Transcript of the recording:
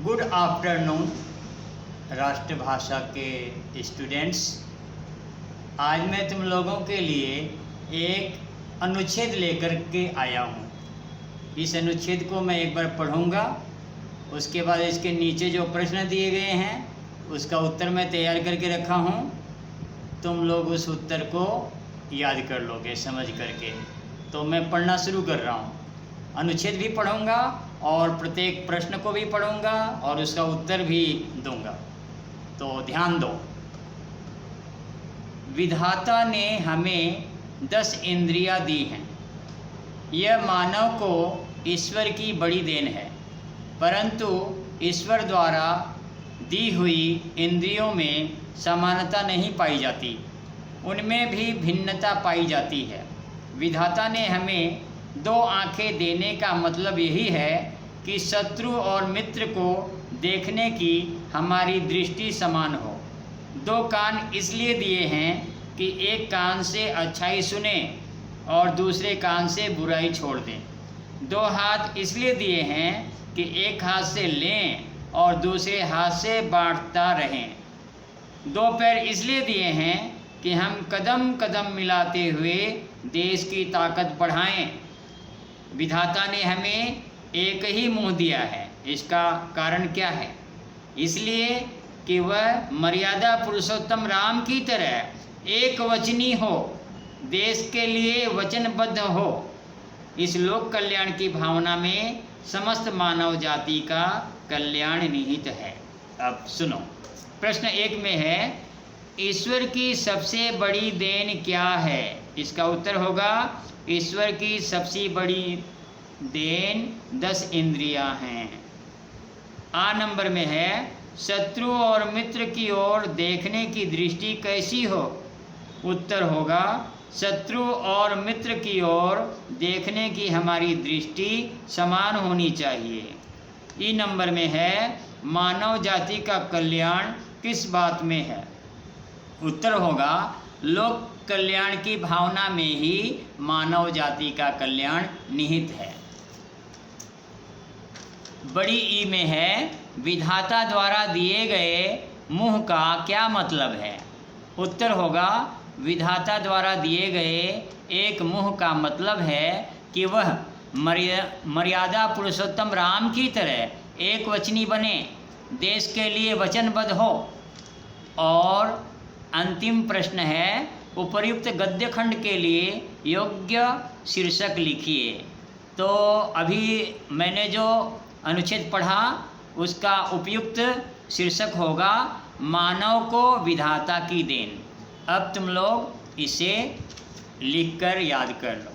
Good afternoon राष्ट्रभाषा के students. आज मैं तुम लोगों के लिए एक अनुच्छेद लेकर के आया हूँ। इस अनुच्छेद को मैं एक बार पढ़ूँगा, उसके बाद इसके नीचे जो प्रश्न दिए गए हैं उसका उत्तर मैं तैयार करके रखा हूँ। तुम लोग उस उत्तर को याद कर लोगे समझ करके। तो मैं पढ़ना शुरू कर रहा हूँ। अनुच्छेद भी पढ़ूँगा और प्रत्येक प्रश्न को भी पढ़ूँगा और उसका उत्तर भी दूंगा। तो ध्यान दो। विधाता ने हमें 10 इंद्रियां दी हैं। यह मानव को ईश्वर की बड़ी देन है, परंतु ईश्वर द्वारा दी हुई इंद्रियों में समानता नहीं पाई जाती, उनमें भी भिन्नता पाई जाती है। विधाता ने हमें 2 आँखें देने का मतलब यही है कि शत्रु और मित्र को देखने की हमारी दृष्टि समान हो। 2 कान इसलिए दिए हैं कि एक कान से अच्छाई सुने और दूसरे कान से बुराई छोड़ दें। 2 हाथ इसलिए दिए हैं कि एक हाथ से लें और दूसरे हाथ से बांटता रहें। 2 पैर इसलिए दिए हैं कि हम कदम कदम मिलाते हुए देश की ताकत बढ़ाएं। विधाता ने हमें एक ही मुंह दिया है। इसका कारण क्या है? इसलिए कि वह मर्यादा पुरुषोत्तम राम की तरह एक वचनी हो, देश के लिए वचनबद्ध हो। इस लोक कल्याण की भावना में समस्त मानव जाति का कल्याण निहित है। अब सुनो, प्रश्न 1 में है, ईश्वर की सबसे बड़ी देन क्या है? इसका उत्तर होगा, ईश्वर की सबसे बड़ी देन 10 इंद्रियां हैं। आ नंबर में है, शत्रु और मित्र की ओर देखने की दृष्टि कैसी हो? उत्तर होगा, शत्रु और मित्र की ओर देखने की हमारी दृष्टि समान होनी चाहिए। ई नंबर में है, मानव जाति का कल्याण किस बात में है? उत्तर होगा, लोक कल्याण की भावना में ही मानव जाति का कल्याण निहित है। बड़ी ई में है, विधाता द्वारा दिए गए मुंह का क्या मतलब है? उत्तर होगा, विधाता द्वारा दिए गए एक मुंह का मतलब है कि वह मर्यादा पुरुषोत्तम राम की तरह एक वचनी बने, देश के लिए वचनबद्ध हो। और अंतिम प्रश्न है, उपर्युक्त गद्य खंड के लिए योग्य शीर्षक लिखिए। तो अभी मैंने जो अनुच्छेद पढ़ा उसका उपयुक्त शीर्षक होगा, मानव को विधाता की देन। अब तुम लोग इसे लिखकर याद कर लो।